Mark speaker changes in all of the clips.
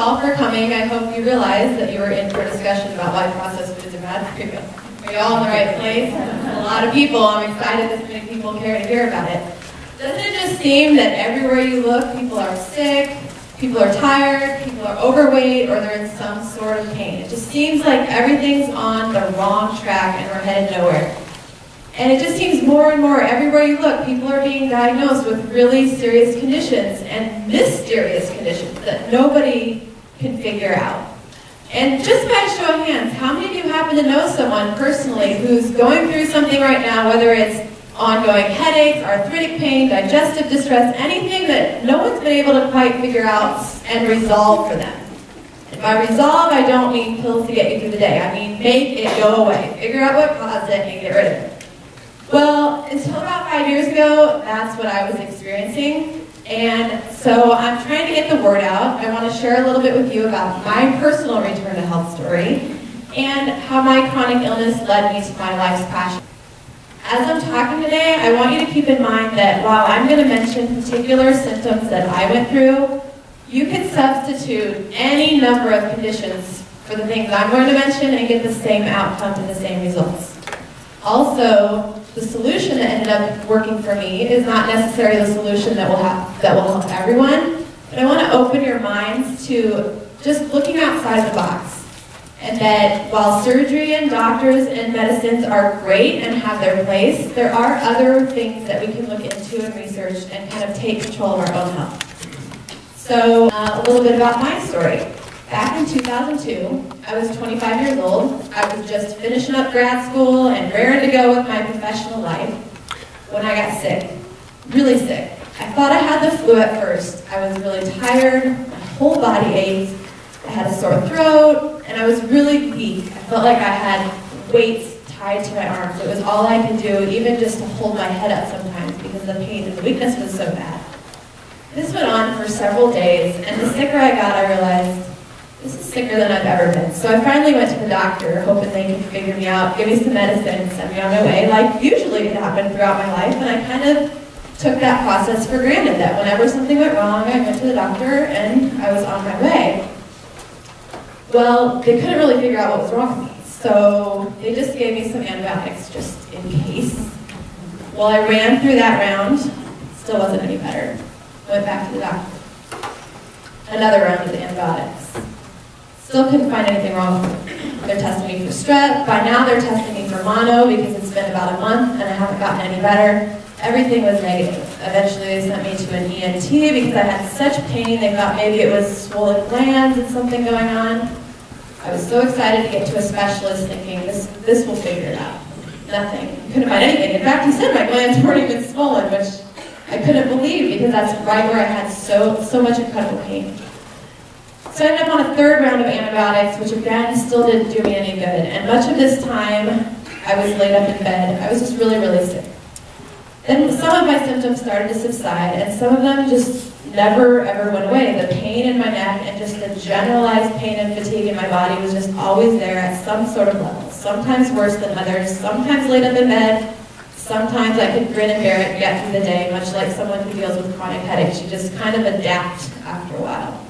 Speaker 1: all for coming. I hope you realize that you were in for a discussion about why processed foods are bad for you. Are you all in the right place? A lot of people. I'm excited this many people care to hear about it. Doesn't it just seem that everywhere you look, people are sick, people are tired, people are overweight, or they're in some sort of pain? It just seems like everything's on the wrong track and we're headed nowhere. And it just seems more and more everywhere you look, people are being diagnosed with really serious conditions and mysterious conditions that nobody can figure out. And just by a show of hands, how many of you happen to know someone personally who's going through something right now, whether it's ongoing headaches, arthritic pain, digestive distress, anything that no one's been able to quite figure out and resolve for them? And by resolve, I don't mean pills to get you through the day. I mean make it go away. Figure out what caused it and get rid of it. Well, until about 5 years ago, that's what I was experiencing. And so I'm trying to get the word out. I want to share a little bit with you about my personal return to health story and how my chronic illness led me to my life's passion. As I'm talking today, I want you to keep in mind that while I'm going to mention particular symptoms that I went through, you could substitute any number of conditions for the things I'm going to mention and get the same outcome and the same results. Also, the solution that ended up working for me is not necessarily the solution that will help everyone, but I want to open your minds to just looking outside the box. And that while surgery and doctors and medicines are great and have their place, there are other things that we can look into and research and kind of take control of our own health. So a little bit about my story. Back in 2002, I was 25 years old. I was just finishing up grad school and raring to go with my professional life when I got sick, really sick. I thought I had the flu at first. I was really tired, my whole body ached, I had a sore throat, and I was really weak. I felt like I had weights tied to my arms. It was all I could do, even just to hold my head up sometimes because the pain and the weakness was so bad. This went on for several days, and the sicker I got, I realized, this is sicker than I've ever been. So I finally went to the doctor, hoping they could figure me out, give me some medicine, and send me on my way, like usually it happened throughout my life. And I kind of took that process for granted, that whenever something went wrong, I went to the doctor and I was on my way. Well, they couldn't really figure out what was wrong with me, so they just gave me some antibiotics just in case. Well, I ran through that round, still wasn't any better. Went back to the doctor. Another round of antibiotics. Still couldn't find anything wrong with me. They're testing me for strep. By now they're testing me for mono because it's been about a month and I haven't gotten any better. Everything was negative. Eventually they sent me to an ENT because I had such pain. They thought maybe it was swollen glands and something going on. I was so excited to get to a specialist thinking this will figure it out. Nothing. Couldn't find anything. In fact, he said my glands weren't even swollen, which I couldn't believe because that's right where I had so much incredible pain. So I ended up on a third round of antibiotics, which again still didn't do me any good. And much of this time, I was laid up in bed. I was just really, really sick. Then some of my symptoms started to subside, and some of them just never, ever went away. The pain in my neck and just the generalized pain and fatigue in my body was just always there at some sort of level. Sometimes worse than others, sometimes laid up in bed, sometimes I could grin and bear it and get through the day, much like someone who deals with chronic headaches. You just kind of adapt after a while.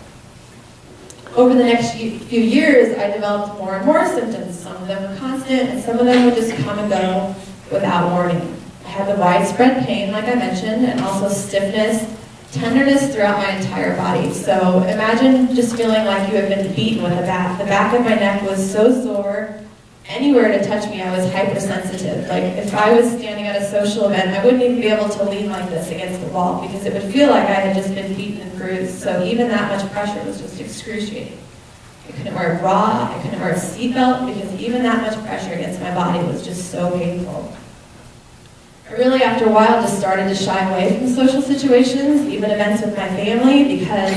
Speaker 1: Over the next few years, I developed more and more symptoms. Some of them were constant, and some of them would just come and go without warning. I had the widespread pain, like I mentioned, and also stiffness, tenderness throughout my entire body. So imagine just feeling like you had been beaten with a bat. The back of my neck was so sore. Anywhere to touch me, I was hypersensitive. Like if I was standing at a social event, I wouldn't even be able to lean like this against the wall because it would feel like I had just been beaten and bruised. So even that much pressure was just excruciating. I couldn't wear a bra, I couldn't wear a seatbelt because even that much pressure against my body was just so painful. I really, after a while, just started to shy away from social situations, even events with my family, because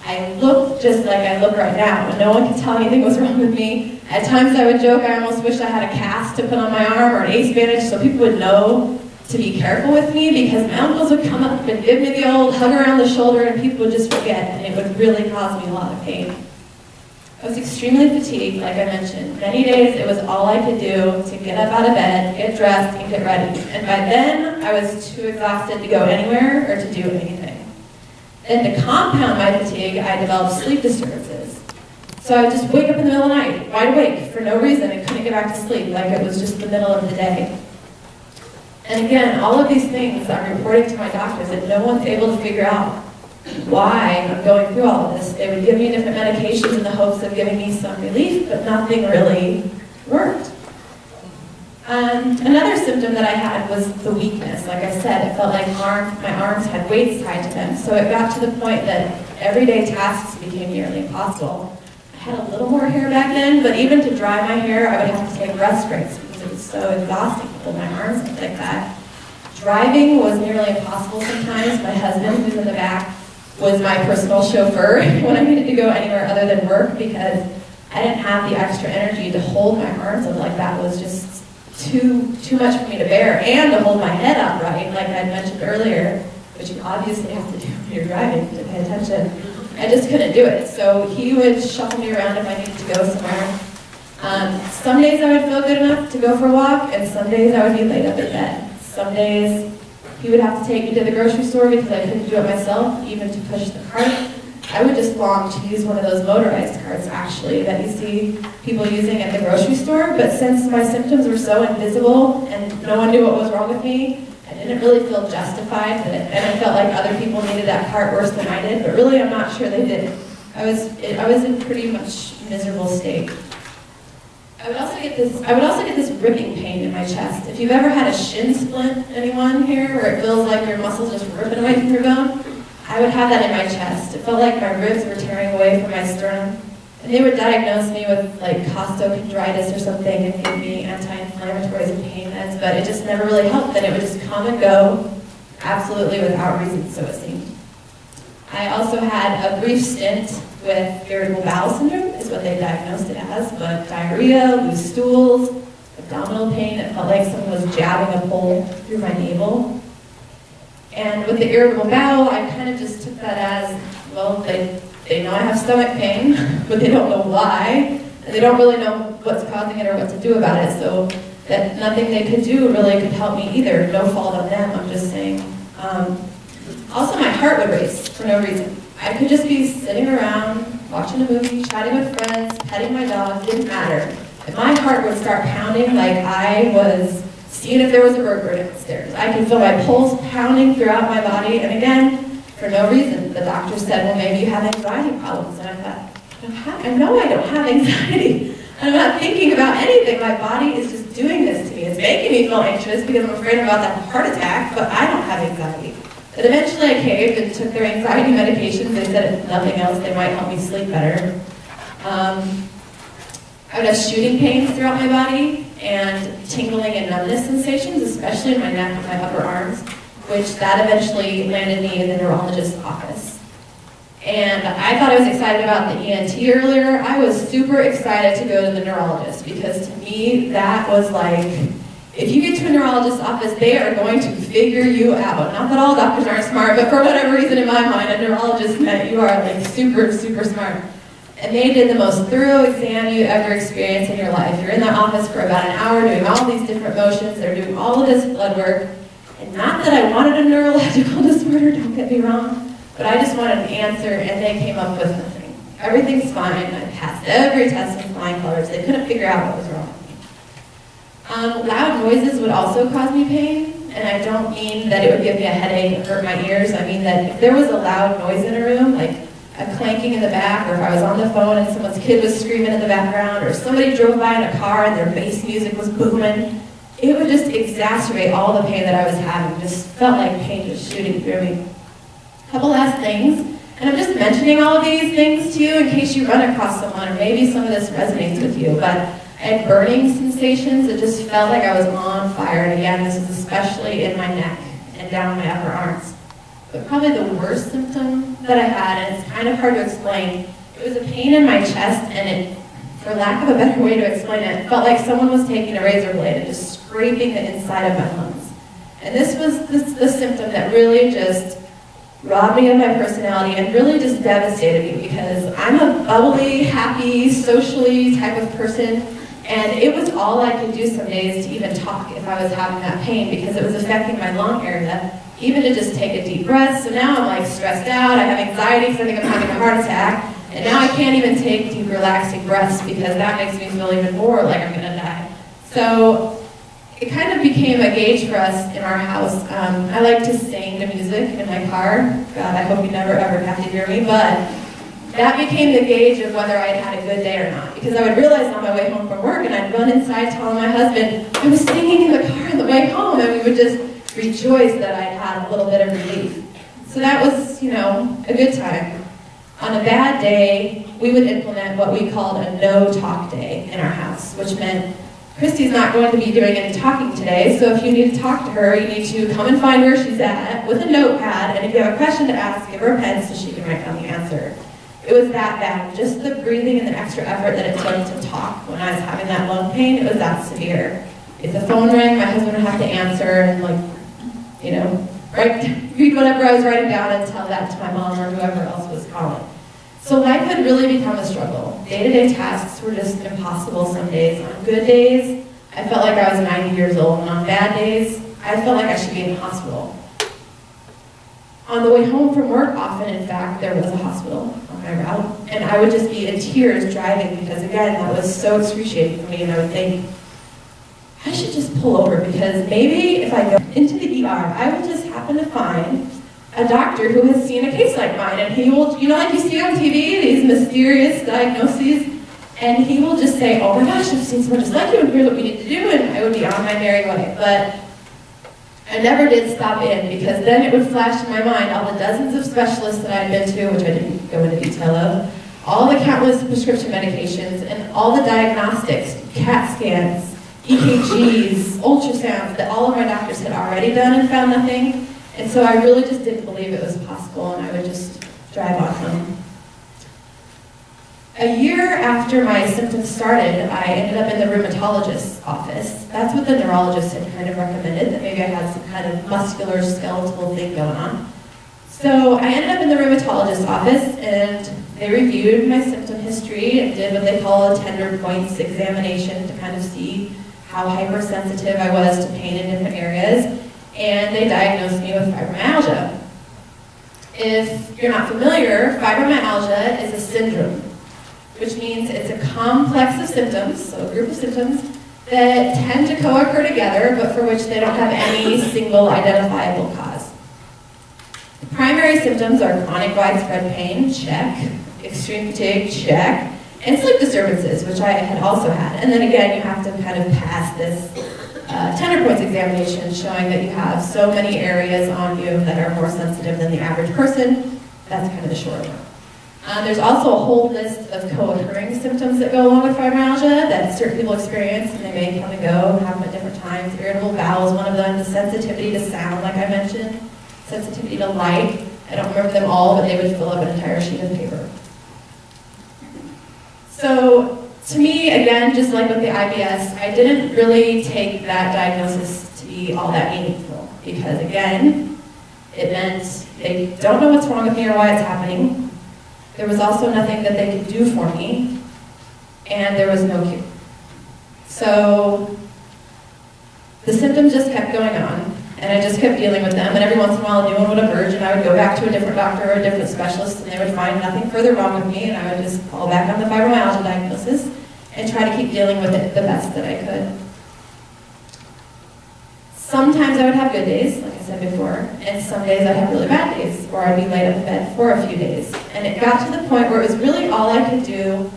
Speaker 1: I looked just like I look right now, and no one could tell anything was wrong with me. At times I would joke I almost wished I had a cast to put on my arm or an ace bandage so people would know to be careful with me, because my uncles would come up and give me the old hug around the shoulder and people would just forget, and it would really cause me a lot of pain. I was extremely fatigued, like I mentioned. Many days it was all I could do to get up out of bed, get dressed, and get ready. And by then, I was too exhausted to go anywhere or to do anything. And to compound my fatigue, I developed sleep disturbances. So I would just wake up in the middle of the night, wide awake, for no reason, and couldn't get back to sleep, like it was just the middle of the day. And again, all of these things I'm reporting to my doctors, and no one's able to figure out why I'm going through all of this. They would give me different medications in the hopes of giving me some relief, but nothing really worked. Another symptom that I had was the weakness. Like I said, it felt like my arms had weights tied to them. So it got to the point that everyday tasks became nearly impossible. I had a little more hair back then, but even to dry my hair, I would have to take rest breaks because it was so exhausting to hold my arms up like that. Driving was nearly impossible sometimes. My husband, who's in the back, was my personal chauffeur when I needed to go anywhere other than work because I didn't have the extra energy to hold my arms up like that. Was just too much for me to bear, and to hold my head upright, like I mentioned earlier, which you obviously have to do when you're driving to pay attention. I just couldn't do it. So he would shuffle me around if I needed to go somewhere. Some days I would feel good enough to go for a walk, and some days I would be laid up in bed. Some days he would have to take me to the grocery store because I couldn't do it myself, even to push the cart. I would just long to use one of those motorized carts, actually, that you see people using at the grocery store. But since my symptoms were so invisible and no one knew what was wrong with me, I didn't really feel justified, and I felt like other people needed that cart worse than I did. But really, I'm not sure they did. I was in pretty much miserable state. I would also get this ripping pain in my chest. If you've ever had a shin splint, anyone here, where it feels like your muscles just ripping away from your bone, I would have that in my chest. It felt like my ribs were tearing away from my sternum. And they would diagnose me with like costochondritis or something and give me anti-inflammatories and pain meds, but it just never really helped. And it would just come and go absolutely without reason, so it seemed. I also had a brief stint with irritable bowel syndrome, is what they diagnosed it as, but diarrhea, loose stools, abdominal pain. It felt like someone was jabbing a pole through my navel. And with the irritable bowel, I kind of just took that as, well, they know I have stomach pain, but they don't know why, and they don't really know what's causing it or what to do about it, so that nothing they could do really could help me either. No fault on them, I'm just saying. Also, my heart would race for no reason. I could just be sitting around, watching a movie, chatting with friends, petting my dog, didn't matter. And my heart would start pounding like I was seeing if there was a burglar downstairs. I could feel my pulse pounding throughout my body, and again, for no reason. The doctor said, well, maybe you have anxiety problems. And I thought, I know I don't have anxiety. I'm not thinking about anything. My body is just doing this to me. It's making me feel anxious because I'm afraid about that heart attack, but I don't have anxiety. But eventually I caved and took their anxiety medications. They said if nothing else, they might help me sleep better. I would have shooting pains throughout my body and tingling and numbness sensations, especially in my neck and my upper arms, which that eventually landed me in the neurologist's office. And I thought I was excited about the ENT earlier. I was super excited to go to the neurologist because to me that was like, if you get to a neurologist's office, they are going to figure you out. Not that all doctors aren't smart, but for whatever reason in my mind, a neurologist meant you are like super, super smart. And they did the most thorough exam you ever experienced in your life. You're in that office for about an hour doing all these different motions. They're doing all of this blood work. And not that I wanted a neurological disorder, don't get me wrong, but I just wanted an answer, and they came up with nothing. Everything's fine. I passed every test in flying colors. They couldn't figure out what was wrong with me. Loud noises would also cause me pain, and I don't mean that it would give me a headache and hurt my ears. I mean that if there was a loud noise in a room, like a clanking in the back, or if I was on the phone and someone's kid was screaming in the background, or somebody drove by in a car and their bass music was booming, it would just exacerbate all the pain that I was having. It just felt like pain was shooting through me. A couple last things, and I'm just mentioning all of these things to you in case you run across someone, or maybe some of this resonates with you, but I had burning sensations. It just felt like I was on fire, and again, this is especially in my neck and down my upper arms. But probably the worst symptom that I had, and it's kind of hard to explain, it was a pain in my chest, and it, for lack of a better way to explain it, felt like someone was taking a razor blade and just scraping the inside of my lungs. And this was the symptom that really just robbed me of my personality and really just devastated me, because I'm a bubbly, happy, socially type of person, and it was all I could do some days to even talk if I was having that pain, because it was affecting my lung area, even to just take a deep breath. So now I'm like stressed out, I have anxiety because I think I'm having a heart attack, And now I can't even take deep, relaxing breaths because that makes me feel even more like I'm gonna die. So it kind of became a gauge for us in our house. I like to sing to music in my car. God, I hope you never ever have to hear me, but that became the gauge of whether I had had a good day or not. Because I would realize on my way home from work, and I'd run inside telling my husband, I was singing in the car on the way home, and we would just rejoice that I'd had a little bit of relief. So that was, you know, a good time. On a bad day, we would implement what we called a no-talk day in our house, which meant Christy's not going to be doing any talking today, so if you need to talk to her, you need to come and find where she's at with a notepad, and if you have a question to ask, give her a pen so she can write down the answer. It was that bad. Just the breathing and the extra effort that it took to talk when I was having that lung pain, it was that severe. If the phone rang, my husband would have to answer and, like, you know, read whatever I was writing down and tell that to my mom or whoever else was calling. So life had really become a struggle. Day-to-day tasks were just impossible some days. On good days, I felt like I was 90 years old, and on bad days, I felt like I should be in the hospital. On the way home from work, often, in fact, there was a hospital on my route, and I would just be in tears driving because, again, that was so excruciating for me, and I would think, I should just pull over because maybe if I go into the ER, I will just happen to find a doctor who has seen a case like mine, and he will, you know, like you see on TV, these mysterious diagnoses, and he will just say, oh my gosh, I've seen someone just like you, and here's what we need to do, and I would be on my merry way. But I never did stop in, because then it would flash in my mind all the dozens of specialists that I'd been to, which I didn't go into detail of, all the countless prescription medications, and all the diagnostics, CAT scans, EKGs, ultrasounds that all of my doctors had already done and found nothing. And so I really just didn't believe it was possible, and I would just drive on home. A year after my symptoms started, I ended up in the rheumatologist's office. That's what the neurologist had kind of recommended, that maybe I had some kind of muscular skeletal thing going on. So I ended up in the rheumatologist's office, and they reviewed my symptom history and did what they call a tender points examination to kind of see how hypersensitive I was to pain in different areas, and they diagnosed me with fibromyalgia. If you're not familiar, fibromyalgia is a syndrome, which means it's a complex of symptoms, so a group of symptoms, that tend to co-occur together, but for which they don't have any single identifiable cause. The primary symptoms are chronic widespread pain, check, extreme fatigue, check, and sleep disturbances, which I had also had. And then again, you have to kind of pass this tender points examination showing that you have so many areas on you that are more sensitive than the average person. That's kind of the short one. There's also a whole list of co-occurring symptoms that go along with fibromyalgia that certain people experience, and they may come and go, happen at different times. Irritable bowel is one of them, the sensitivity to sound, like I mentioned, sensitivity to light. I don't remember them all, but they would fill up an entire sheet of paper. So, to me, again, just like with the IBS, I didn't really take that diagnosis to be all that meaningful, because again, it meant they don't know what's wrong with me or why it's happening. There was also nothing that they could do for me, and there was no cure. So, the symptoms just kept going on, and I just kept dealing with them, and every once in a while a new one would emerge, and I would go back to a different doctor or a different specialist, and they would find nothing further wrong with me, and I would just fall back on the fibromyalgia diagnosis and try to keep dealing with it the best that I could. Sometimes I would have good days, like I said before, and some days I'd have really bad days, or I'd be laid up in bed for a few days. And it got to the point where it was really all I could do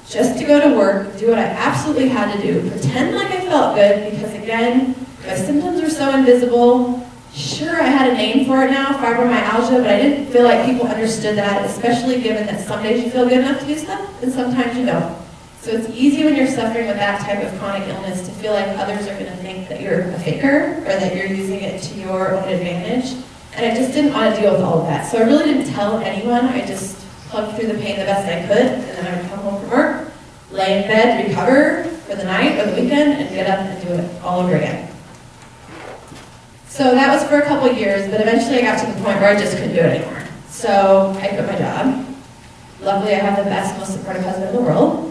Speaker 1: just to go to work, do what I absolutely had to do, pretend like I felt good, because again, my symptoms were so invisible. Sure, I had a name for it now, fibromyalgia, but I didn't feel like people understood that, especially given that some days you feel good enough to do stuff, and sometimes you don't. So it's easy when you're suffering with that type of chronic illness to feel like others are going to think that you're a faker, or that you're using it to your own advantage. And I just didn't want to deal with all of that. So I really didn't tell anyone. I just plugged through the pain the best I could, and then I would come home from work, lay in bed, recover for the night or the weekend, and get up and do it all over again. So that was for a couple of years, but eventually I got to the point where I just couldn't do it anymore. So I quit my job. Luckily, I have the best, most supportive husband in the world.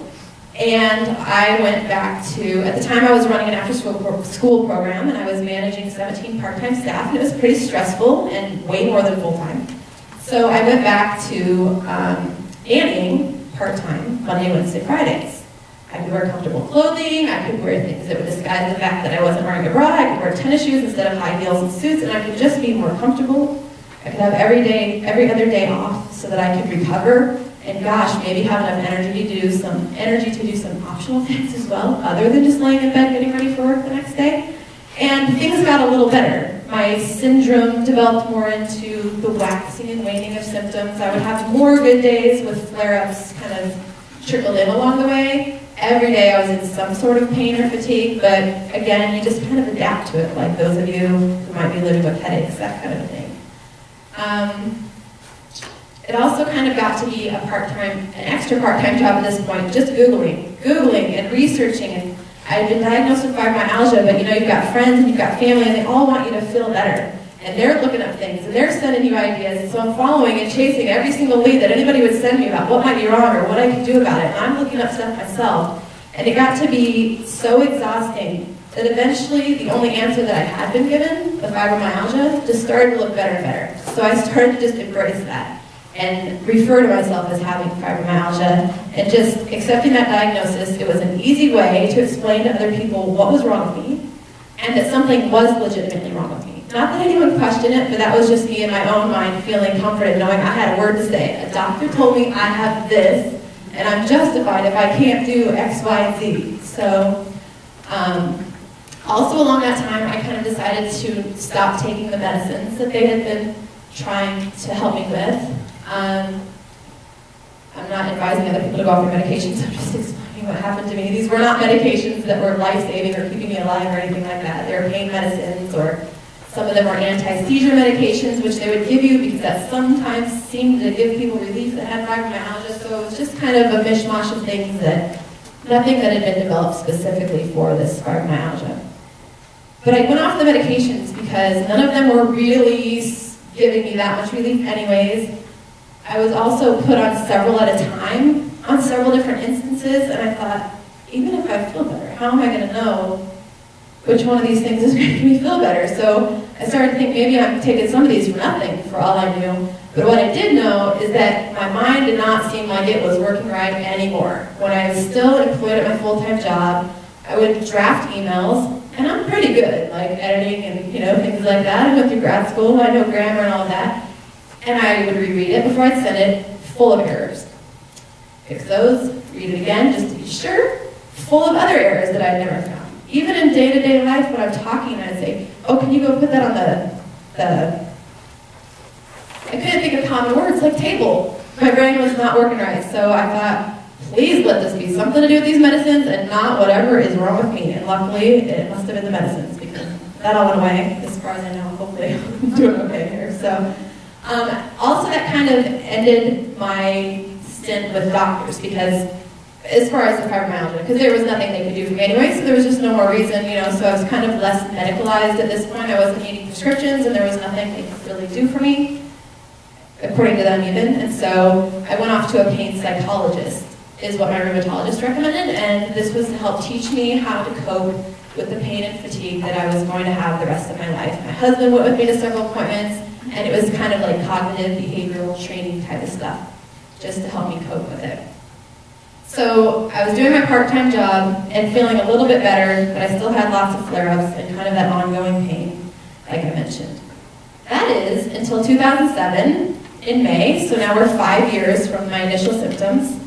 Speaker 1: And I went back to, at the time I was running an after-school program, and I was managing 17 part-time staff, and it was pretty stressful and way more than full-time. So I went back to nannying part-time Monday, Wednesday, Fridays. I could wear comfortable clothing, I could wear things that would disguise the fact that I wasn't wearing a bra, I could wear tennis shoes instead of high heels and suits, and I could just be more comfortable. I could have every other day off so that I could recover, and gosh, maybe have enough energy to do some optional things as well, other than just laying in bed getting ready for work the next day. And things got a little better. My syndrome developed more into the waxing and waning of symptoms. I would have more good days with flare-ups kind of trickled in along the way. Every day I was in some sort of pain or fatigue, but again, you just kind of adapt to it, like those of you who might be living with headaches, that kind of thing. It also kind of got to be an extra part-time job at this point, just Googling and researching. And I had been diagnosed with fibromyalgia, but you've got friends and you've got family, and they all want you to feel better. And they're looking up things, and they're sending you ideas, and so I'm following and chasing every single lead that anybody would send me about what might be wrong or what I could do about it, and I'm looking up stuff myself. And it got to be so exhausting that eventually the only answer that I had been given, the fibromyalgia, just started to look better and better. So I started to just embrace that and refer to myself as having fibromyalgia, and just accepting that diagnosis. It was an easy way to explain to other people what was wrong with me, and that something was legitimately wrong with me. Not that anyone questioned it, but that was just me in my own mind feeling comforted, knowing I had a word to say. A doctor told me I have this, and I'm justified if I can't do X, Y, and Z. So, also along that time, I kind of decided to stop taking the medicines that they had been trying to help me with. I'm not advising other people to go off their medications, I'm just explaining what happened to me. These were not medications that were life-saving or keeping me alive or anything like that. They were pain medicines, or some of them were anti-seizure medications, which they would give you because that sometimes seemed to give people relief that had fibromyalgia. So it was just kind of a mishmash of things, that nothing that had been developed specifically for this fibromyalgia. But I went off the medications because none of them were really giving me that much relief anyways. I was also put on several at a time on several different instances, and I thought, even if I feel better, how am I going to know which one of these things is making me feel better? So I started to think maybe I'm taking some of these for nothing, for all I knew. But what I did know is that my mind did not seem like it was working right anymore. When I was still employed at my full-time job, I would draft emails, and I'm pretty good, like editing and things like that. I went through grad school, I know grammar and all of that. And I would reread it before I'd send it, full of errors. Fix those, read it again just to be sure, full of other errors that I'd never found. Even in day-to-day life when I'm talking, I'd say, oh, can you go put that on the I couldn't think of common words like table. My brain was not working right, so I thought, please let this be something to do with these medicines and not whatever is wrong with me. And luckily, it must have been the medicines, because that all went away, as far as I know. Hopefully I'm doing okay here. So. Also, that kind of ended my stint with doctors, because as far as the fibromyalgia, because there was nothing they could do for me anyway, so there was just no more reason, so I was kind of less medicalized at this point. I wasn't needing prescriptions, and there was nothing they could really do for me, according to them even, and so I went off to a pain psychologist, is what my rheumatologist recommended, and this was to help teach me how to cope with the pain and fatigue that I was going to have the rest of my life. My husband went with me to several appointments, and it was kind of like cognitive behavioral training type of stuff, just to help me cope with it. So I was doing my part-time job and feeling a little bit better, but I still had lots of flare-ups and kind of that ongoing pain, like I mentioned. That is until 2007, in May, so now we're 5 years from my initial symptoms,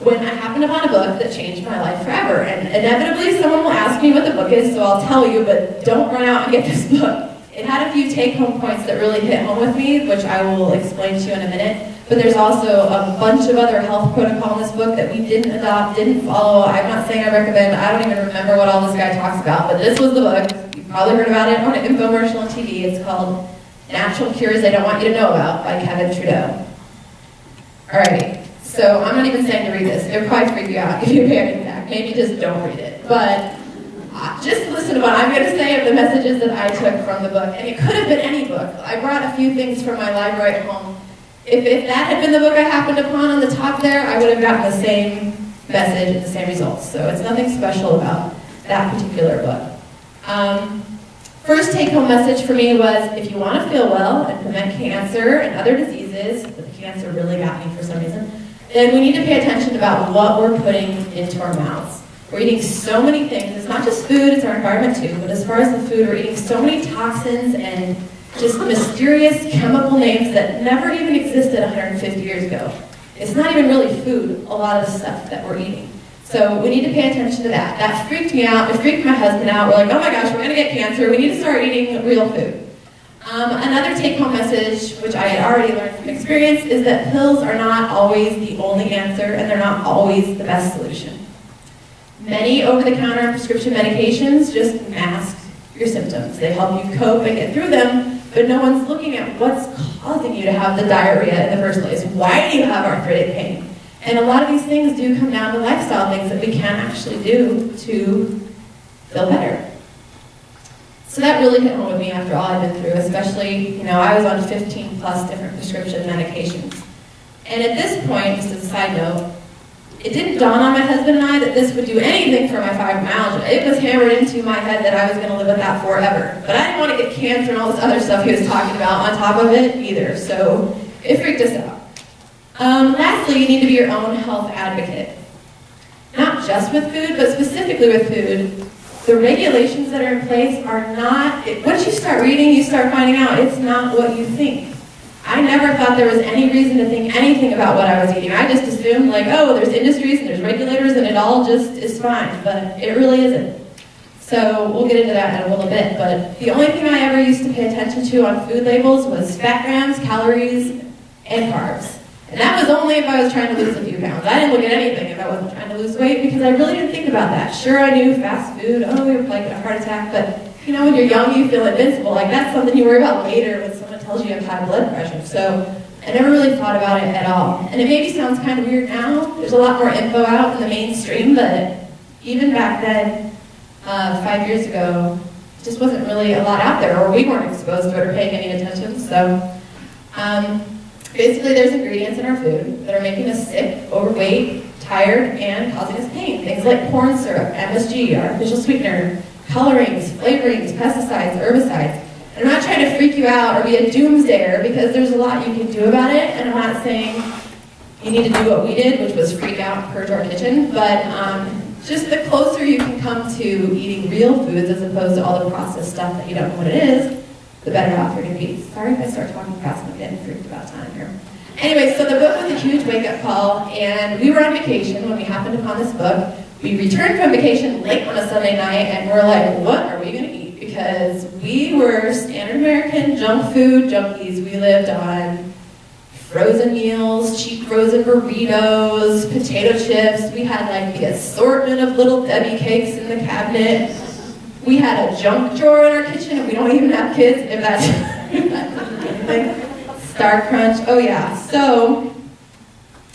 Speaker 1: when I happened upon a book that changed my life forever. And inevitably someone will ask me what the book is, so I'll tell you, but don't run out and get this book. It had a few take-home points that really hit home with me, which I will explain to you in a minute. But there's also a bunch of other health protocol in this book that we didn't adopt, didn't follow. I'm not saying I recommend, I don't even remember what all this guy talks about, but this was the book. You've probably heard about it on an infomercial on TV. It's called Natural Cures They Don't Want You to Know About by Kevin Trudeau. Alrighty, so I'm not even saying to read this. It would probably freak you out if you panic attack. Maybe just don't read it. But just listen to what I'm going to say of the messages that I took from the book. And it could have been any book. I brought a few things from my library at home. If that had been the book I happened upon on the top there, I would have gotten the same message and the same results. So it's nothing special about that particular book. First take-home message for me was, if you want to feel well and prevent cancer and other diseases, is, the cancer really got me for some reason, then we need to pay attention about what we're putting into our mouths. We're eating so many things. It's not just food, it's our environment too. But as far as the food, we're eating so many toxins and just mysterious chemical names that never even existed 150 years ago. It's not even really food, a lot of the stuff that we're eating. So we need to pay attention to that. That freaked me out. It freaked my husband out. We're like, oh my gosh, we're going to get cancer. We need to start eating real food. Another take-home message, which I had already learned from experience, is that pills are not always the only answer, and they're not always the best solution. Many over-the-counter prescription medications just mask your symptoms. They help you cope and get through them, but no one's looking at what's causing you to have the diarrhea in the first place. Why do you have arthritic pain? And a lot of these things do come down to lifestyle things that we can actually do to feel better. So that really hit home with me after all I've been through, especially, I was on 15 plus different prescription medications. And at this point, just as a side note, it didn't dawn on my husband and I that this would do anything for my fibromyalgia. It was hammered into my head that I was going to live with that forever. But I didn't want to get cancer and all this other stuff he was talking about on top of it either, so it freaked us out. Lastly, you need to be your own health advocate. Not just with food, but specifically with food. The regulations that are in place are not, once you start reading, you start finding out it's not what you think. I never thought there was any reason to think anything about what I was eating. I just assumed, like, oh, there's industries and there's regulators and it all just is fine, but it really isn't. So we'll get into that in a little bit, but the only thing I ever used to pay attention to on food labels was fat grams, calories, and carbs. And that was only if I was trying to lose a few pounds. I didn't look at anything if I wasn't trying to lose weight because I really didn't think about that. Sure, I knew fast food, oh, you're probably getting a heart attack, but when you're young, you feel invincible. Like, that's something you worry about later when someone tells you you have high blood pressure. So I never really thought about it at all. And it maybe sounds kind of weird now. There's a lot more info out in the mainstream, but even back then, 5 years ago, just wasn't really a lot out there, or we weren't exposed to it or paying any attention. So basically, there's ingredients in our food that are making us sick, overweight, tired, and causing us pain. Things like corn syrup, MSG, artificial sweetener, colorings, flavorings, pesticides, herbicides. And I'm not trying to freak you out or be a doomsdayer because there's a lot you can do about it, and I'm not saying you need to do what we did, which was freak out and purge our kitchen, but just the closer you can come to eating real foods as opposed to all the processed stuff that you don't know what it is, the better off you're going to be. Sorry if I start talking fast and I'm getting freaked about time here. Anyway, so the book was a huge wake-up call, and we were on vacation when we happened upon this book. We returned from vacation late on a Sunday night, and we're like, what are we going to eat? Because we were standard American junk food junkies. We lived on frozen meals, cheap frozen burritos, potato chips. We had like the assortment of Little Debbie cakes in the cabinet. We had a junk drawer in our kitchen, and we don't even have kids, if that's anything. Star Crunch, oh yeah. So,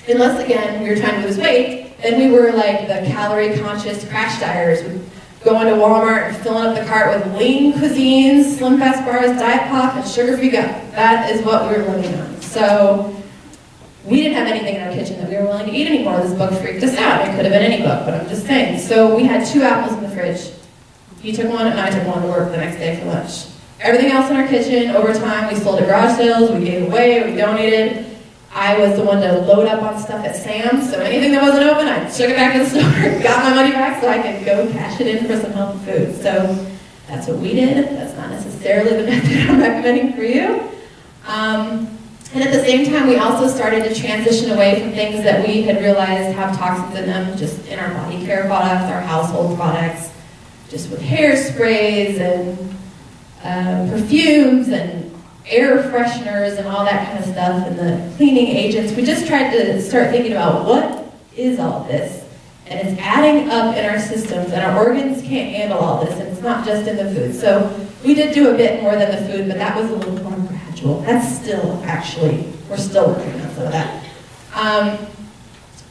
Speaker 1: unless again, we were trying to lose weight, then we were like the calorie-conscious crash dieters. We'd go into Walmart and filling up the cart with lean cuisines, Slim Fast bars, Diet Pop, and sugar-free gum. That is what we were living on. So, we didn't have anything in our kitchen that we were willing to eat anymore. This book freaked us out. It could have been any book, but I'm just saying. So, we had 2 apples in the fridge. He took one, and I took one to work the next day for lunch. Everything else in our kitchen, over time, we sold at garage sales, we gave away, we donated. I was the one to load up on stuff at Sam's, so anything that wasn't open, I took it back to the store, got my money back so I could go cash it in for some healthy food. So that's what we did. That's not necessarily the method I'm recommending for you. And at the same time, we also started to transition away from things that we had realized have toxins in them, just in our body care products, our household products, just with hairsprays and perfumes and air fresheners and all that kind of stuff and the cleaning agents. We just tried to start thinking about what is all this, and it's adding up in our systems, and our organs can't handle all this, and it's not just in the food. So we did do a bit more than the food, but that was a little more gradual. That's still actually, we're still working on some of that.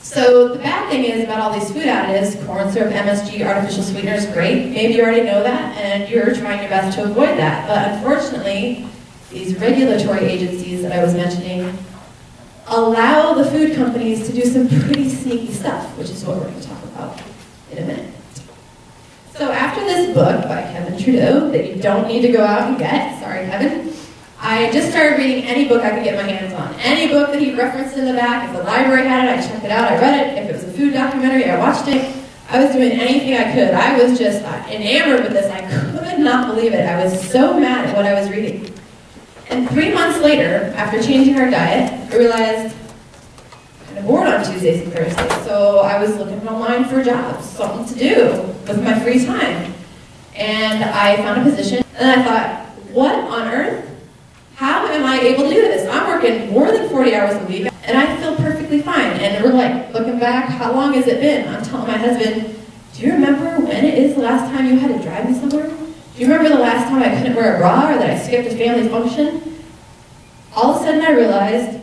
Speaker 1: So the bad thing is about all these food additives, corn syrup, MSG, artificial sweeteners, great. Maybe you already know that, and you're trying your best to avoid that. But unfortunately, these regulatory agencies that I was mentioning allow the food companies to do some pretty sneaky stuff, which is what we're going to talk about in a minute. So after this book by Kevin Trudeau, that you don't need to go out and get, sorry Kevin, I just started reading any book I could get my hands on. Any book that he referenced in the back. If the library had it, I checked it out, I read it. If it was a food documentary, I watched it. I was doing anything I could. I was just enamored with this. I could not believe it. I was so mad at what I was reading. And 3 months later, after changing our diet, I realized I'm kind of bored on Tuesdays and Thursdays. So I was looking online for jobs, something to do with my free time. And I found a position, and I thought, what on earth? How am I able to do this? I'm working more than 40 hours a week, and I feel perfectly fine. And we're like, looking back, how long has it been? I'm telling my husband, do you remember when it is the last time you had to drive me somewhere? Do you remember the last time I couldn't wear a bra or that I skipped a family function? All of a sudden I realized,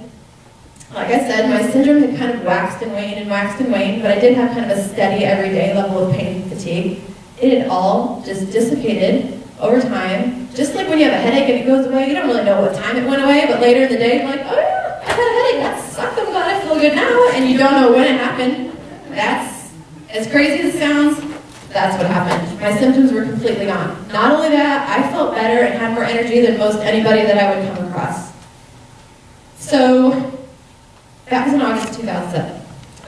Speaker 1: like I said, my syndrome had kind of waxed and waned, but I did have kind of a steady everyday level of pain and fatigue. It had all just dissipated over time. Just like when you have a headache and it goes away, you don't really know what time it went away, but later in the day, you're like, oh yeah, I had a headache, that sucked, I'm glad I feel good now, and you don't know when it happened. That's, as crazy as it sounds, that's what happened. My symptoms were completely gone. Not only that, I felt better and had more energy than most anybody that I would come across. So, that was in August 2007.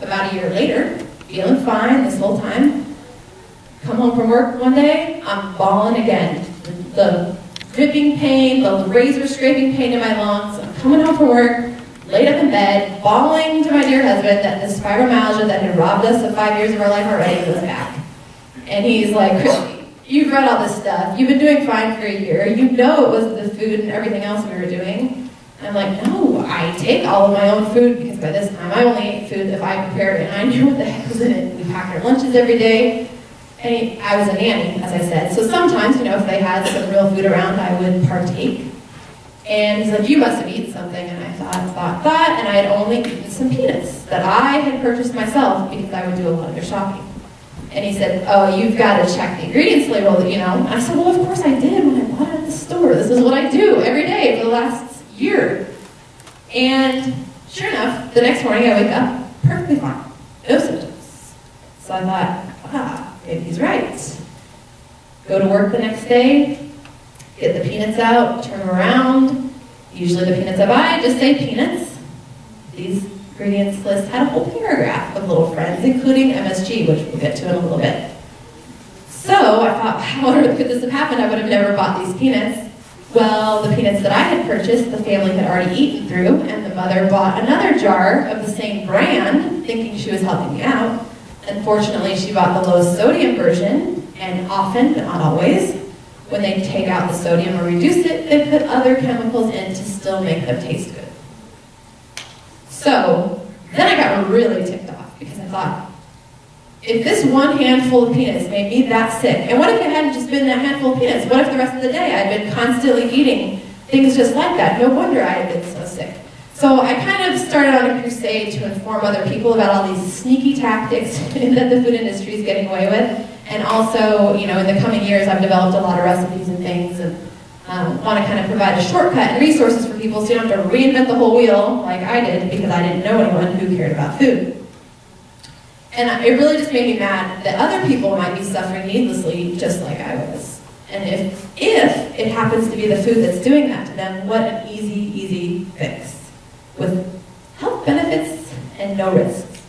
Speaker 1: About a year later, feeling fine this whole time, come home from work one day, I'm bawling again. The dripping pain, the razor scraping pain in my lungs. I'm coming home from work, laid up in bed, bawling to my dear husband that this fibromyalgia that had robbed us of 5 years of our life already was back. And he's like, Christy, you've read all this stuff. You've been doing fine for a year. You know it was the food and everything else we were doing. And I'm like, no, I take all of my own food because by this time I only ate food if I prepared it and I knew what the heck was in it. We packed our lunches every day. And I was a nanny, as I said, so sometimes, you know, if they had some real food around, I would partake. And he's like, you must have eaten something, and I thought, and I had only eaten some peanuts that I had purchased myself because I would do a lot of their shopping. And he said, oh, you've got to check the ingredients label, you know. And I said, well, of course I did when I bought it at the store. This is what I do every day for the last year. And sure enough, the next morning I wake up perfectly fine, no symptoms. So I thought, maybe he's right. Go to work the next day, get the peanuts out, turn them around. Usually the peanuts I buy just say peanuts. These ingredients list had a whole paragraph of little friends, including MSG, which we'll get to in a little bit. So I thought, how on earth could this have happened? I would have never bought these peanuts. Well, the peanuts that I had purchased, the family had already eaten through, and the mother bought another jar of the same brand, thinking she was helping me out. Unfortunately, she bought the low sodium version, and often, but not always, when they take out the sodium or reduce it, they put other chemicals in to still make them taste good. So, then I got really ticked off, because I thought, if this one handful of peanuts made me that sick, and what if it hadn't just been that handful of peanuts? What if the rest of the day I'd been constantly eating things just like that? No wonder I had been so sick. So I kind of started on a crusade to inform other people about all these sneaky tactics that the food industry is getting away with. And also, you know, in the coming years, I've developed a lot of recipes and things, and want to kind of provide a shortcut and resources for people so you don't have to reinvent the whole wheel like I did, because I didn't know anyone who cared about food. And it really just made me mad that other people might be suffering needlessly just like I was. And if it happens to be the food that's doing that to them, what an easy fix, with health benefits and no risks.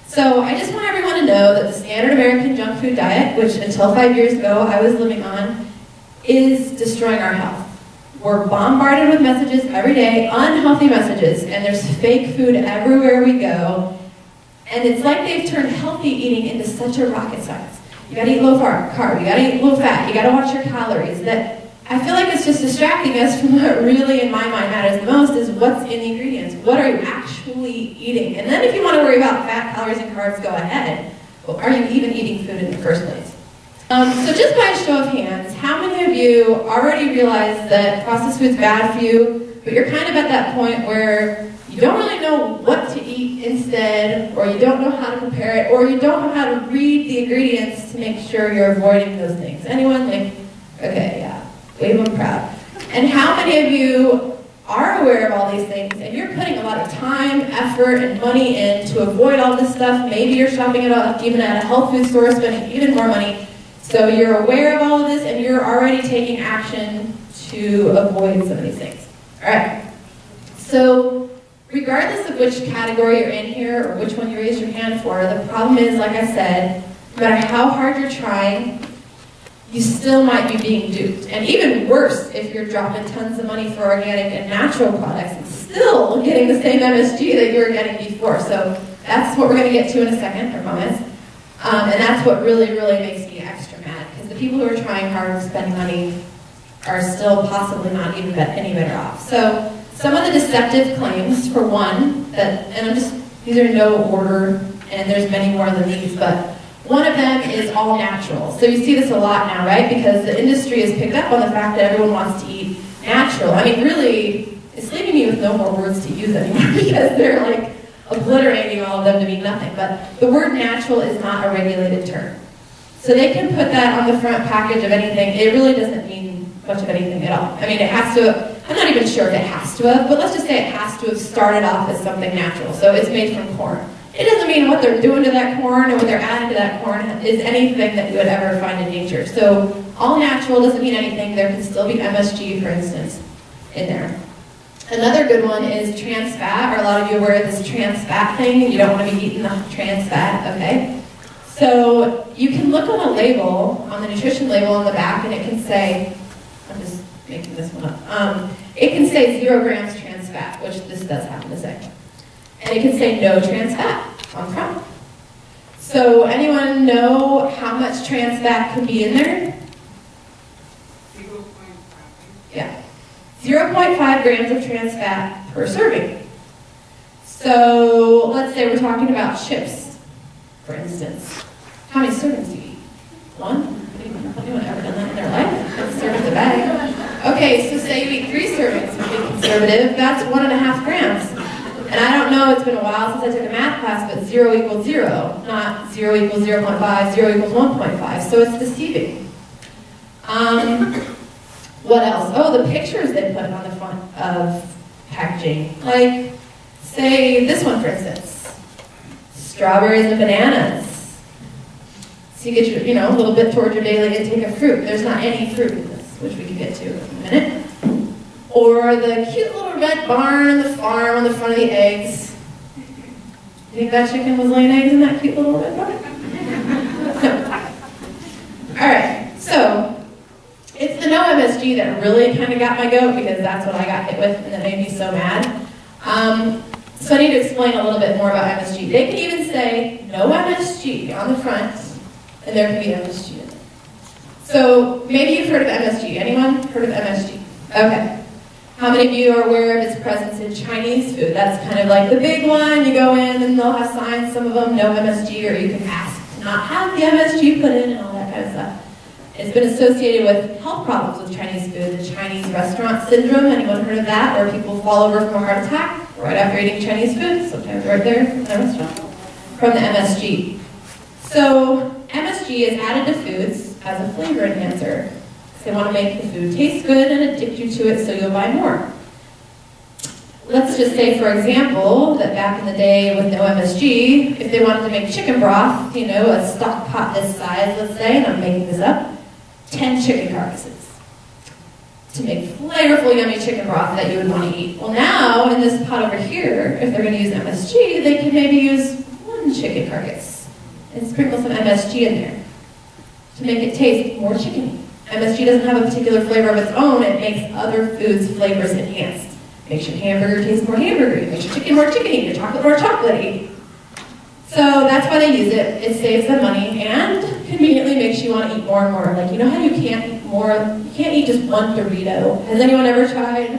Speaker 1: So I just want everyone to know that the standard American junk food diet, which until 5 years ago I was living on, is destroying our health. We're bombarded with messages every day, unhealthy messages, and there's fake food everywhere we go. And it's like they've turned healthy eating into such a rocket science. You gotta eat low carb, you gotta eat low fat, you gotta watch your calories. That I feel like it's just distracting us from what really, in my mind, matters the most, is what's in the ingredients. What are you actually eating? And then if you want to worry about fat, calories, and carbs, go ahead. But are you even eating food in the first place? So just by a show of hands, how many of you already realize that processed food's bad for you, but you're kind of at that point where you don't really know what to eat instead, or you don't know how to prepare it, or you don't know how to read the ingredients to make sure you're avoiding those things? Anyone? Like, okay, yeah. Wave them proud. And how many of you are aware of all these things, and you're putting a lot of time, effort, and money in to avoid all this stuff? Maybe you're shopping even at a health food store, spending even more money. So you're aware of all of this, and you're already taking action to avoid some of these things. All right. So regardless of which category you're in here or which one you raised your hand for, the problem is, like I said, no matter how hard you're trying, you still might be being duped. And even worse, if you're dropping tons of money for organic and natural products and still getting the same MSG that you were getting before. So that's what we're going to get to in a second, I promise. And that's what really, really makes me extra mad, because the people who are trying hard and spending money are still possibly not even any better off. So some of the deceptive claims, for one, and these are in no order, and there's many more than these, but one of them is all natural. So you see this a lot now, right? Because the industry has picked up on the fact that everyone wants to eat natural. I mean, really, it's leaving me with no more words to use anymore because they're like obliterating all of them to mean nothing. But the word natural is not a regulated term. So they can put that on the front package of anything. It really doesn't mean much of anything at all. I mean, it has to, I'm not even sure if it has to have, but let's just say it has to have started off as something natural. So it's made from corn. It doesn't mean what they're doing to that corn or what they're adding to that corn is anything that you would ever find in nature. So all natural doesn't mean anything. There can still be MSG, for instance, in there. Another good one is trans fat. Are a lot of you aware of this trans fat thing? You don't want to be eating the trans fat, okay? So you can look on a label, on the nutrition label on the back, and it can say, I'm just making this one up, it can say 0 grams trans fat, which this does happen to say. And it can say no trans fat on front. So anyone know how much trans fat could be in there?
Speaker 2: 0.5.
Speaker 1: Yeah. 0.5 grams of trans fat per serving. So let's say we're talking about chips, for instance. How many servings do you eat? 1? Anyone ever done that in their life? Let's serve the bag. Okay, so say you eat 3 servings, to be conservative, that's 1.5 grams. And I don't know, it's been a while since I took a math class, but 0 equals 0, not 0 equals 0.5, 0 equals 1.5, so it's deceiving. What else? Oh, the pictures they put on the front of packaging. Like, say this one, for instance. Strawberries and bananas. So you get your, a little bit toward your daily intake of fruit. There's not any fruit in this, which we can get to in a minute. Or the cute little red barn on the farm on the front of the eggs. You think that chicken was laying eggs in that cute little red barn? No. Alright, so it's the no MSG that really kind of got my goat, because that's what I got hit with and that made me so mad. So I need to explain a little bit more about MSG. They can even say no MSG on the front, and there can be MSG in it. So maybe you've heard of MSG. Anyone heard of MSG? Okay. How many of you are aware of its presence in Chinese food? That's kind of like the big one. You go in and they'll have signs, some of them, no MSG, or you can ask to not have the MSG put in and all that kind of stuff. It's been associated with health problems with Chinese food, the Chinese restaurant syndrome. Anyone heard of that? Where people fall over from a heart attack right after eating Chinese food, sometimes right there in the restaurant, from the MSG. So MSG is added to foods as a flavor enhancer. They want to make the food taste good and addict you to it so you'll buy more. Let's just say, for example, that back in the day with no MSG, if they wanted to make chicken broth, a stock pot this size, let's say, and I'm making this up, 10 chicken carcasses to make flavorful, yummy chicken broth that you would want to eat. Well, now, in this pot over here, if they're going to use MSG, they can maybe use 1 chicken carcass and sprinkle some MSG in there to make it taste more chickeny. MSG doesn't have a particular flavor of its own. It makes other foods' flavors enhanced. Makes your hamburger taste more hamburgery. Makes your chicken more chickeny. Your chocolate more chocolatey. So that's why they use it. It saves them money and conveniently makes you want to eat more and more. Like, you know how you can't eat more? You can't eat just one Dorito. Has anyone ever tried?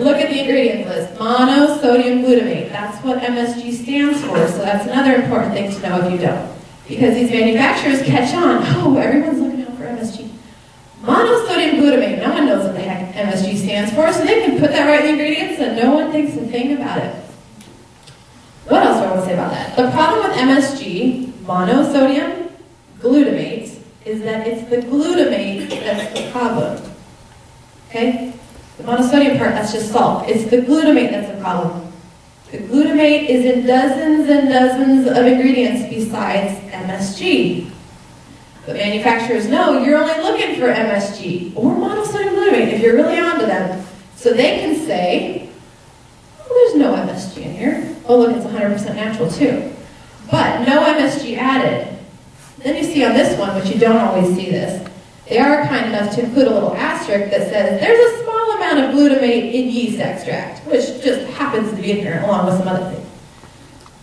Speaker 1: Look at the ingredients list. Monosodium glutamate. That's what MSG stands for. So that's another important thing to know if you don't. Because these manufacturers catch on. Oh, everyone's looking out for MSG. Monosodium glutamate, no one knows what the heck MSG stands for, so they can put that right in the ingredients and no one thinks a thing about it. What else do I want to say about that? The problem with MSG, monosodium glutamate, is that it's the glutamate that's the problem. Okay? The monosodium part, that's just salt. It's the glutamate that's the problem. The glutamate is in dozens and dozens of ingredients besides MSG. But manufacturers know you're only looking for MSG or monosodium glutamate if you're really onto them. So So they can say, oh, there's no MSG in here. Oh, look, it's 100% natural too. But no MSG added. Then you see on this one, which you don't always see this, they are kind enough to include a little asterisk that says there's a small amount of glutamate in yeast extract, which just happens to be in here along with some other things.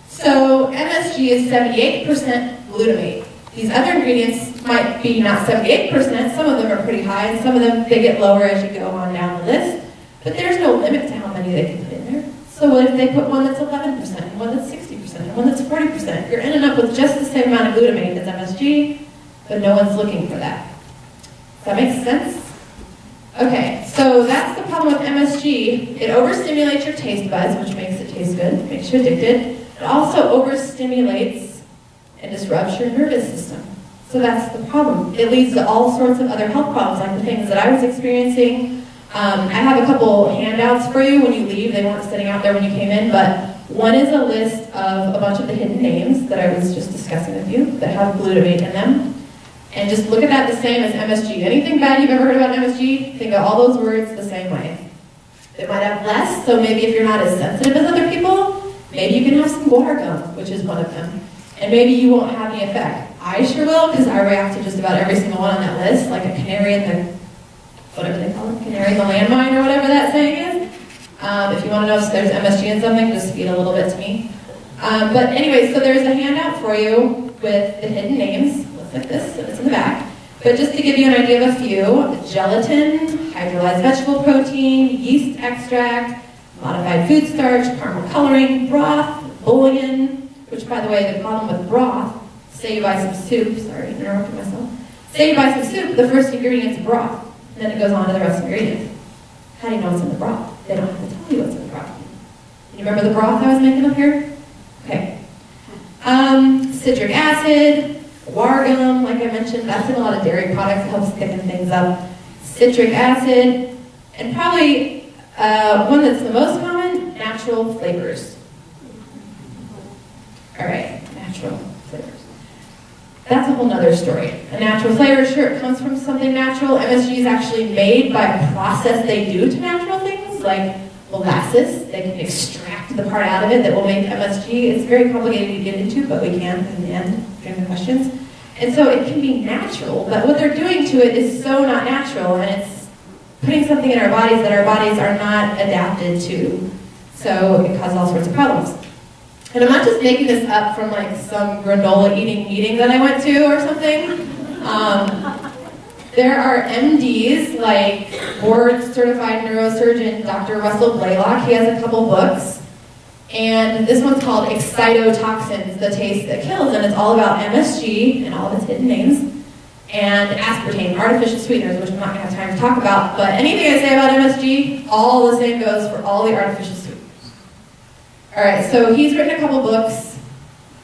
Speaker 1: So MSG is 78% glutamate. These other ingredients might be not 78%, some of them are pretty high, and some of them, they get lower as you go on down the list, but there's no limit to how many they can put in there. So what if they put one that's 11%, and one that's 60%, and one that's 40%? You're ending up with just the same amount of glutamate as MSG, but no one's looking for that. Does that make sense? Okay, so that's the problem with MSG. It overstimulates your taste buds, which makes it taste good, makes you addicted. It also overstimulates and disrupts your nervous system. So that's the problem. It leads to all sorts of other health problems, like the things that I was experiencing. I have a couple handouts for you when you leave. They weren't sitting out there when you came in, but one is a list of a bunch of the hidden names that I was just discussing with you that have glutamate in them. And just look at that the same as MSG. Anything bad you've ever heard about MSG, think of all those words the same way. It might have less, so maybe if you're not as sensitive as other people, maybe you can have some guar gum, which is one of them. And maybe you won't have any effect. I sure will, because I react to just about every single one on that list, like a canary in the, whatever they call it, canary in the landmine or whatever that saying is. If you want to know if there's MSG in something, just feed a little bit to me. But anyway, so there's a handout for you with the hidden names. Like this, and it's in the back. But just to give you an idea of a few, gelatin, hydrolyzed vegetable protein, yeast extract, modified food starch, caramel coloring, broth, bouillon, which by the way, the problem with broth, say you buy some soup, sorry, interrupted myself. Say you buy some soup, the first ingredient is broth, and then it goes on to the rest of the ingredients. How do you know what's in the broth? They don't have to tell you what's in the broth. You remember the broth I was making up here? Okay. Citric acid, guar gum, like I mentioned, that's in a lot of dairy products. It helps thicken things up. Citric acid, and probably one that's the most common, natural flavors. All right, natural flavors. That's a whole nother story. A natural flavor, sure, it comes from something natural. MSG is actually made by a process they do to natural things, like molasses. They can extract the part out of it that will make MSG. It's very complicated to get into, but we can in the end during the questions. And so it can be natural, but what they're doing to it is so not natural, and it's putting something in our bodies that our bodies are not adapted to. So it causes all sorts of problems. And I'm not just making this up from like some granola eating meeting that I went to or something. There are MDs, like board-certified neurosurgeon Dr. Russell Blaylock. He has a couple books. And this one's called Excitotoxins, The Taste That Kills, and it's all about MSG and all of its hidden names, and aspartame, artificial sweeteners, which I'm not going to have time to talk about, but anything I say about MSG, all the same goes for all the artificial sweeteners. All right, so he's written a couple books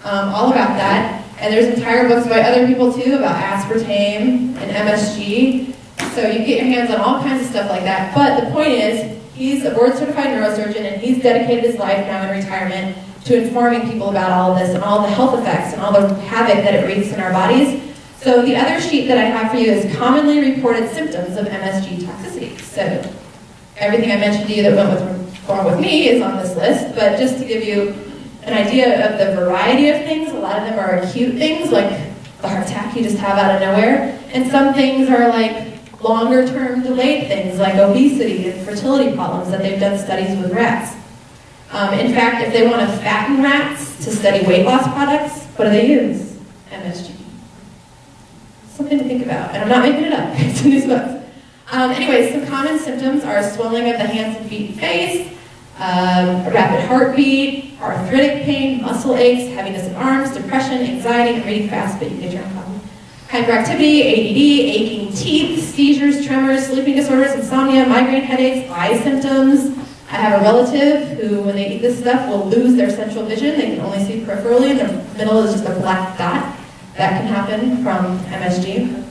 Speaker 1: all about that, and there's entire books by other people too about aspartame and MSG, so you get your hands on all kinds of stuff like that, but the point is, he's a board-certified neurosurgeon, and he's dedicated his life now in retirement to informing people about all of this and all the health effects and all the havoc that it wreaks in our bodies. So the other sheet that I have for you is commonly reported symptoms of MSG toxicity. So everything I mentioned to you that went wrong with me is on this list, but just to give you an idea of the variety of things, a lot of them are acute things, like the heart attack you just have out of nowhere, and some things are like longer-term delayed things like obesity and fertility problems that they've done studies with rats. In fact, if they want to fatten rats to study weight loss products, what do they use? MSG. Something to think about, and I'm not making it up. It's in these books. Anyway, some common symptoms are swelling of the hands and feet and face, a rapid heartbeat, arthritic pain, muscle aches, heaviness in arms, depression, anxiety, and reading fast, but you get your own problem. Hyperactivity, ADD, aching teeth, seizures, tremors, sleeping disorders, insomnia, migraine headaches, eye symptoms. I have a relative who, when they eat this stuff, will lose their central vision. They can only see peripherally, and the middle is just a black dot. That can happen from MSG.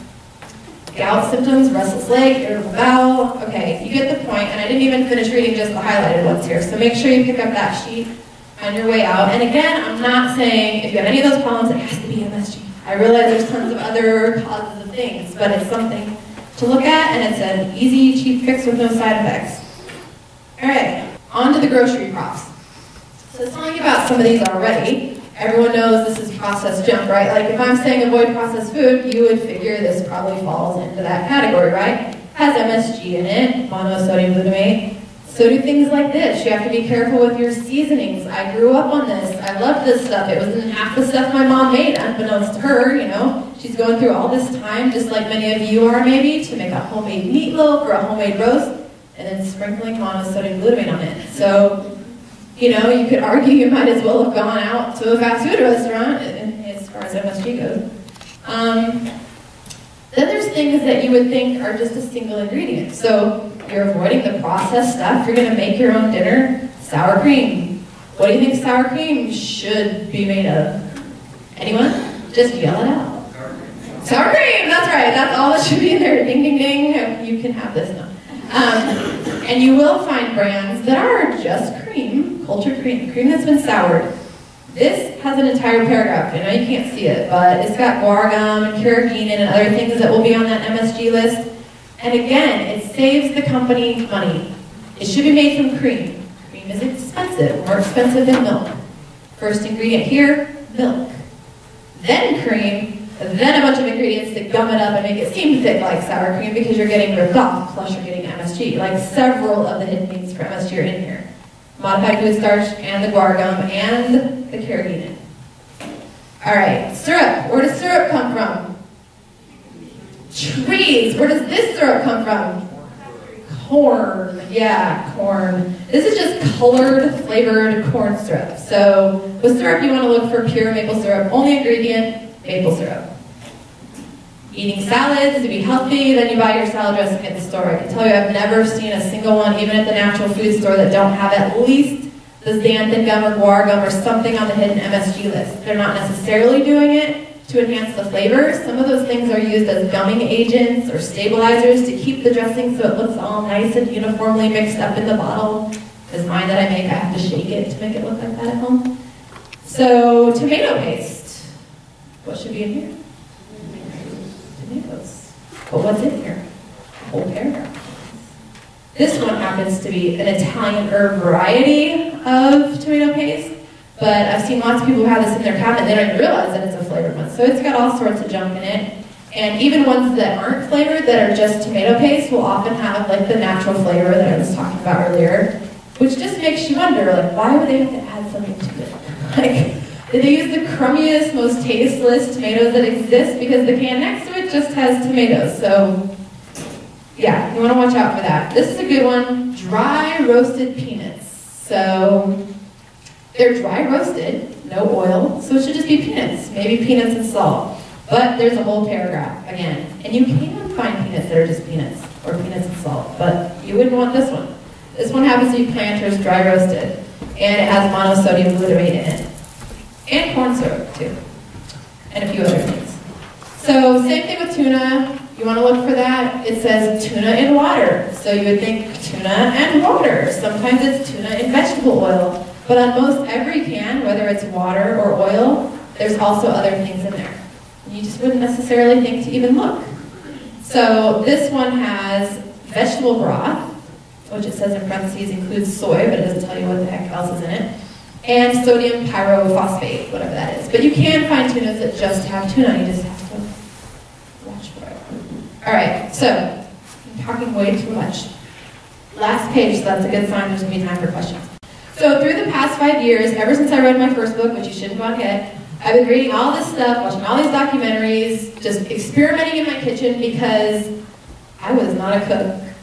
Speaker 1: Gout symptoms, restless leg, irritable bowel. Okay, you get the point, and I didn't even finish reading just the highlighted ones here, so make sure you pick up that sheet on your way out. And again, I'm not saying if you have any of those problems, it has to be MSG. I realize there's tons of other causes of things, but it's something to look at, and it's an easy, cheap fix with no side effects. All right, on to the grocery crops. So telling you about some of these already, everyone knows this is processed junk, right? Like if I'm saying avoid processed food, you would figure this probably falls into that category, right? Has MSG in it, monosodium glutamate. So do things like this. You have to be careful with your seasonings. I grew up on this. I loved this stuff. It wasn't half the stuff my mom made, unbeknownst to her, you know. She's going through all this time, just like many of you are maybe, to make a homemade meatloaf or a homemade roast, and then sprinkling monosodium glutamate on it. So, you know, you could argue you might as well have gone out to a fast food restaurant, as far as MSG goes. Then there's things that you would think are just a single ingredient. So you're avoiding the processed stuff. You're going to make your own dinner. Sour cream. What do you think sour cream should be made of? Anyone? Just yell it out. Sour cream, that's right. That's all that should be in there. Ding, ding, ding. You can have this now. And you will find brands that are just cream, cultured cream that's been soured. This has an entire paragraph. I know you can't see it, but it's got guar gum and carrageenan and other things that will be on that MSG list. And again, it saves the company money. It should be made from cream. Cream is expensive, more expensive than milk. First ingredient here, milk. Then cream, then a bunch of ingredients to gum it up and make it seem thick like sour cream because you're getting ripped off, plus you're getting MSG. Like several of the hidden things for MSG are in here. Modified food starch and the guar gum and the carrageenan. All right, syrup. Where does syrup come from? Trees. Where does this syrup come from? Corn. Yeah, corn. This is just colored, flavored corn syrup. So with syrup, you want to look for pure maple syrup. Only ingredient, maple syrup. Eating salads to be healthy, then you buy your salad dressing at the store. I can tell you I've never seen a single one, even at the natural food store, that don't have at least the xanthan gum or guar gum or something on the hidden MSG list. They're not necessarily doing it to enhance the flavor. Some of those things are used as gumming agents or stabilizers to keep the dressing so it looks all nice and uniformly mixed up in the bottle. Because mine that I make, I have to shake it to make it look like that at home. So, tomato paste. What should be in here? Tomatoes. But what's in here? A whole paragraph. This one happens to be an Italian herb variety of tomato paste, but I've seen lots of people who have this in their cabinet. They don't even realize that it's a flavored one. So it's got all sorts of junk in it. And even ones that aren't flavored, that are just tomato paste, will often have like the natural flavor that I was talking about earlier, which just makes you wonder, like, why would they have to add something to it? Like, did they use the crummiest, most tasteless tomatoes that exist because the can next to it just has tomatoes? So, yeah, you want to watch out for that. This is a good one, dry roasted peanuts. So, they're dry roasted, no oil, so it should just be peanuts, maybe peanuts and salt. But there's a whole paragraph, again. And you can find peanuts that are just peanuts, or peanuts and salt, but you wouldn't want this one. This one happens to be Planters dry roasted, and it has monosodium glutamate in it. And corn syrup, too. And a few other things. So, same thing with tuna. You want to look for that? It says tuna in water. So you would think tuna and water. Sometimes it's tuna in vegetable oil. But on most every can, whether it's water or oil, there's also other things in there. You just wouldn't necessarily think to even look. So this one has vegetable broth, which it says in parentheses includes soy, but it doesn't tell you what the heck else is in it. And sodium pyrophosphate, whatever that is. But you can find tunas that just have tuna. You just have to watch for it. All right, so I'm talking way too much. Last page, so that's a good sign. There's going to be time for questions. So through the past 5 years, ever since I read my first book, which you shouldn't go yet, I've been reading all this stuff, watching all these documentaries, just experimenting in my kitchen because I was not a cook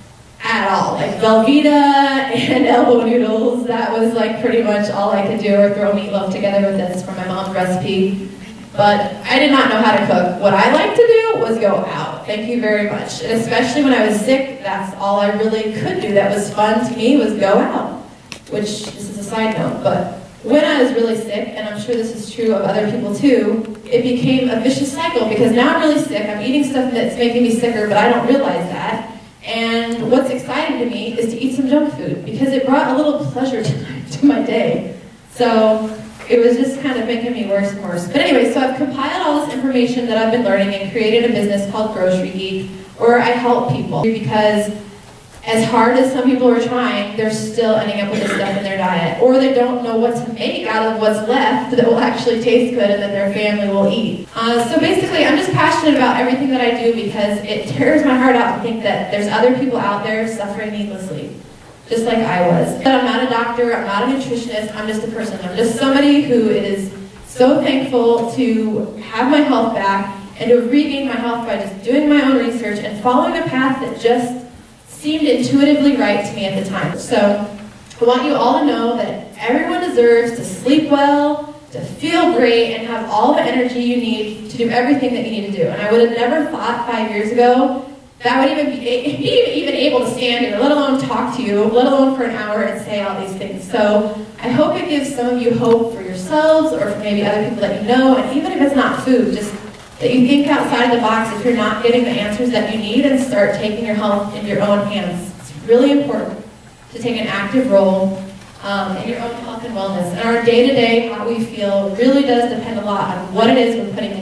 Speaker 1: at all. Like Velveeta and elbow noodles, that was like pretty much all I could do, or throw meatloaf together with this from my mom's recipe. But I did not know how to cook. What I liked to do was go out. Thank you very much. And especially when I was sick, that's all I really could do that was fun to me was go out. Which, this is a side note, but when I was really sick, and I'm sure this is true of other people too, it became a vicious cycle because now I'm really sick, I'm eating stuff that's making me sicker, but I don't realize that. And what's exciting to me is to eat some junk food because it brought a little pleasure to my day. So it was just kind of making me worse and worse. But anyway, so I've compiled all this information that I've been learning and created a business called Grocery Geek where I help people because as hard as some people are trying, they're still ending up with this stuff in their diet. Or they don't know what to make out of what's left that will actually taste good and that their family will eat. So basically, I'm just passionate about everything that I do because it tears my heart out to think that there's other people out there suffering needlessly, just like I was. But I'm not a doctor, I'm not a nutritionist, I'm just a person. I'm just somebody who is so thankful to have my health back and to have regained my health by just doing my own research and following a path that just seemed intuitively right to me at the time. So I want you all to know that everyone deserves to sleep well, to feel great, and have all the energy you need to do everything that you need to do. And I would have never thought 5 years ago that I would even be even able to stand here, let alone talk to you, let alone for an hour and say all these things. So I hope it gives some of you hope for yourselves or for maybe other people that you know, and even if it's not food, just that you think outside of the box if you're not getting the answers that you need and start taking your health in your own hands. It's really important to take an active role in your own health and wellness. And our day-to-day, how we feel, really does depend a lot on what it is we're putting